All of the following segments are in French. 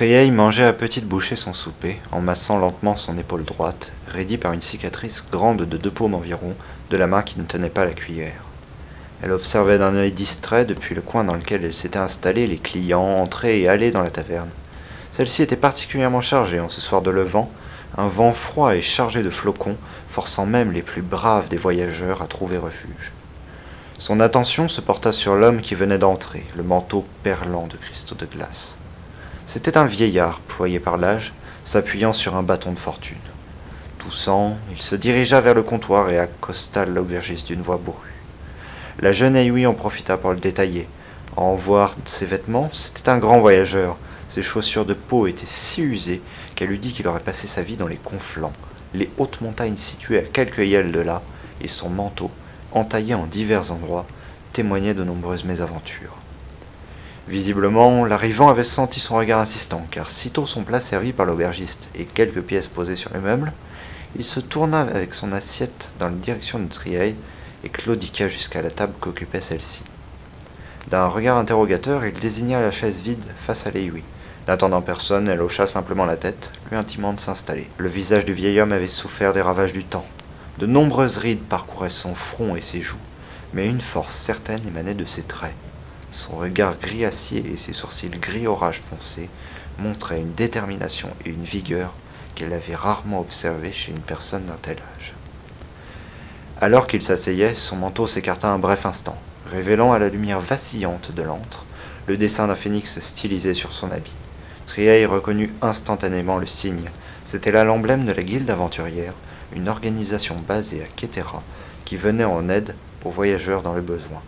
Triey mangeait à petites bouchées son souper, en massant lentement son épaule droite, raidie par une cicatrice grande de 2 paumes environ, de la main qui ne tenait pas la cuillère. Elle observait d'un œil distrait, depuis le coin dans lequel elle s'était installée, les clients entrer et aller dans la taverne. Celle-ci était particulièrement chargée en ce soir de levant, un vent froid et chargé de flocons, forçant même les plus braves des voyageurs à trouver refuge. Son attention se porta sur l'homme qui venait d'entrer, le manteau perlant de cristaux de glace. C'était un vieillard, ployé par l'âge, s'appuyant sur un bâton de fortune. Toussant, il se dirigea vers le comptoir et accosta l'aubergiste d'une voix bourrue. La jeune Aïoui en profita pour le détailler. À en voir ses vêtements, c'était un grand voyageur. Ses chaussures de peau étaient si usées qu'elle lui dit qu'il aurait passé sa vie dans les conflans, les hautes montagnes situées à quelques yelles de là, et son manteau, entaillé en divers endroits, témoignait de nombreuses mésaventures. Visiblement, l'arrivant avait senti son regard insistant, car sitôt son plat servi par l'aubergiste et quelques pièces posées sur les meubles, il se tourna avec son assiette dans la direction de Triey et claudiqua jusqu'à la table qu'occupait celle-ci. D'un regard interrogateur, il désigna la chaise vide face à l'Aïoui. N'attendant personne, elle hocha simplement la tête, lui intimant de s'installer. Le visage du vieil homme avait souffert des ravages du temps. De nombreuses rides parcouraient son front et ses joues, mais une force certaine émanait de ses traits. Son regard gris acier et ses sourcils gris orage foncé montraient une détermination et une vigueur qu'elle avait rarement observées chez une personne d'un tel âge. Alors qu'il s'asseyait, son manteau s'écarta un bref instant, révélant à la lumière vacillante de l'antre le dessin d'un phénix stylisé sur son habit. Triey reconnut instantanément le signe. C'était là l'emblème de la guilde aventurière, une organisation basée à Kétera qui venait en aide aux voyageurs dans le besoin.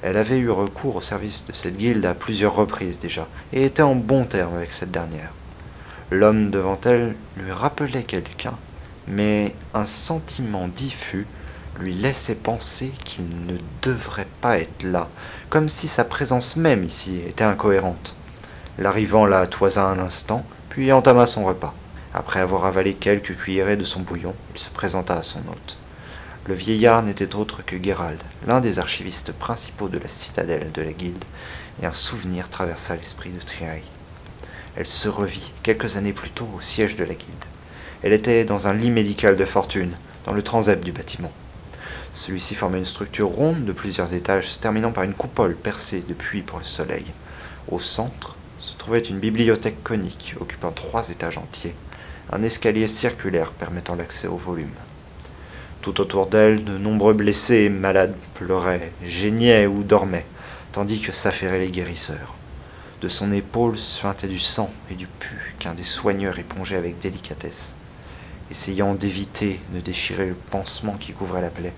Elle avait eu recours au service de cette guilde à plusieurs reprises déjà, et était en bons termes avec cette dernière. L'homme devant elle lui rappelait quelqu'un, mais un sentiment diffus lui laissait penser qu'il ne devrait pas être là, comme si sa présence même ici était incohérente. L'arrivant la toisa un instant, puis entama son repas. Après avoir avalé quelques cuillerées de son bouillon, il se présenta à son hôte. Le vieillard n'était autre que Gerald, l'un des archivistes principaux de la citadelle de la guilde, et un souvenir traversa l'esprit de Triey. Elle se revit quelques années plus tôt au siège de la guilde. Elle était dans un lit médical de fortune, dans le transept du bâtiment. Celui-ci formait une structure ronde de plusieurs étages, se terminant par une coupole percée de puits pour le soleil. Au centre se trouvait une bibliothèque conique, occupant 3 étages entiers, un escalier circulaire permettant l'accès au volume. Tout autour d'elle, de nombreux blessés et malades pleuraient, geignaient ou dormaient, tandis que s'affairaient les guérisseurs. De son épaule suintait du sang et du pu qu'un des soigneurs épongeait avec délicatesse, essayant d'éviter de déchirer le pansement qui couvrait la plaie,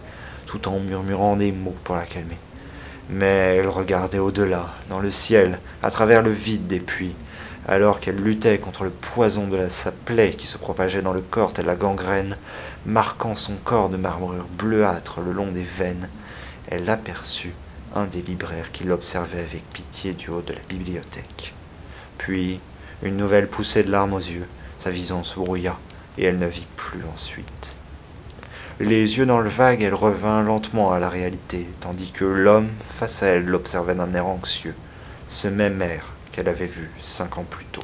tout en murmurant des mots pour la calmer. Mais elle regardait au-delà, dans le ciel, à travers le vide des puits, alors qu'elle luttait contre le poison de sa plaie qui se propageait dans le corps telle la gangrène, marquant son corps de marbrure bleuâtre le long des veines. Elle aperçut un des libraires qui l'observait avec pitié du haut de la bibliothèque. Puis, une nouvelle poussée de larmes aux yeux, sa vision se brouilla, et elle ne vit plus ensuite. Les yeux dans le vague, elle revint lentement à la réalité, tandis que l'homme, face à elle, l'observait d'un air anxieux, ce même air qu'elle avait vu 5 ans plus tôt.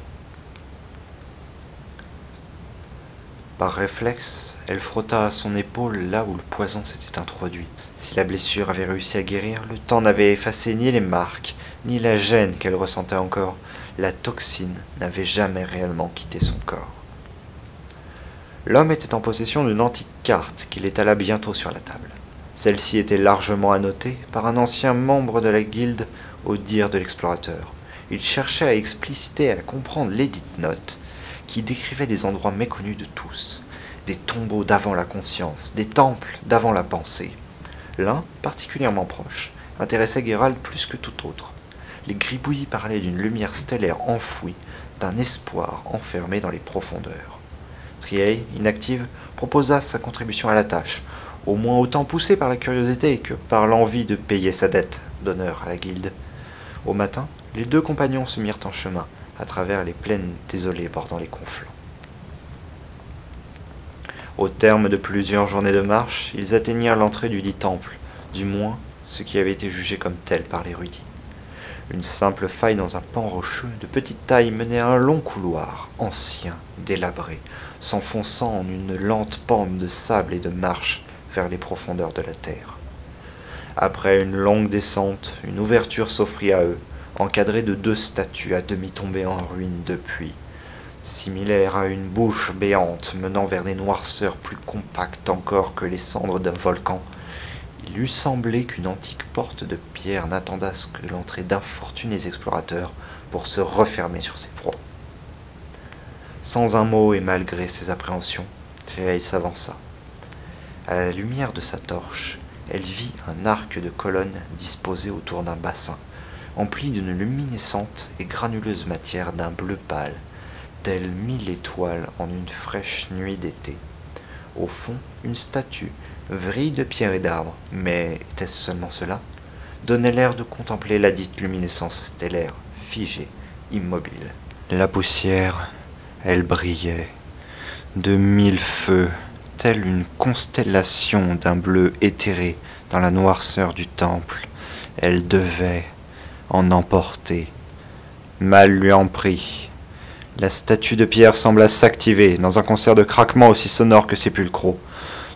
Par réflexe, elle frotta à son épaule là où le poison s'était introduit. Si la blessure avait réussi à guérir, le temps n'avait effacé ni les marques, ni la gêne qu'elle ressentait encore. La toxine n'avait jamais réellement quitté son corps. L'homme était en possession d'une antique carte qu'il étala bientôt sur la table. Celle-ci était largement annotée par un ancien membre de la guilde au dire de l'explorateur. Il cherchait à expliciter et à comprendre l'édite note qui décrivait des endroits méconnus de tous, des tombeaux d'avant la conscience, des temples d'avant la pensée. L'un, particulièrement proche, intéressait Gerald plus que tout autre. Les gribouillis parlaient d'une lumière stellaire enfouie, d'un espoir enfermé dans les profondeurs. Triey, inactive, proposa sa contribution à la tâche, au moins autant poussée par la curiosité que par l'envie de payer sa dette d'honneur à la guilde. Au matin, les 2 compagnons se mirent en chemin, à travers les plaines désolées bordant les conflans. Au terme de plusieurs journées de marche, ils atteignirent l'entrée du dit temple, du moins ce qui avait été jugé comme tel par l'érudit. Une simple faille dans un pan rocheux de petite taille menait à un long couloir, ancien, délabré, s'enfonçant en une lente pente de sable et de marche vers les profondeurs de la terre. Après une longue descente, une ouverture s'offrit à eux, encadrée de 2 statues à demi tombées en ruine depuis, similaires à une bouche béante menant vers des noirceurs plus compactes encore que les cendres d'un volcan. Il eût semblé qu'une antique porte de pierre n'attendasse que l'entrée d'infortunés explorateurs pour se refermer sur ses proies. Sans un mot et malgré ses appréhensions, Tréhaï s'avança. À la lumière de sa torche, elle vit un arc de colonnes disposé autour d'un bassin, empli d'une luminescente et granuleuse matière d'un bleu pâle, telle 1000 étoiles en une fraîche nuit d'été. Au fond, une statue, vrille de pierre et d'arbres, mais était-ce seulement cela, donnait l'air de contempler ladite luminescence stellaire, figée, immobile. La poussière, elle brillait, de 1000 feux, telle une constellation d'un bleu éthéré dans la noirceur du temple. Elle devait en emporter. Mal lui en prit. La statue de pierre sembla s'activer dans un concert de craquements aussi sonores que sépulcraux.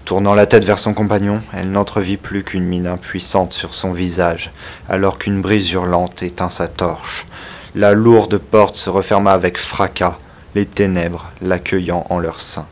Tournant la tête vers son compagnon, elle n'entrevit plus qu'une mine impuissante sur son visage, alors qu'une brise hurlante éteint sa torche. La lourde porte se referma avec fracas, les ténèbres l'accueillant en leur sein.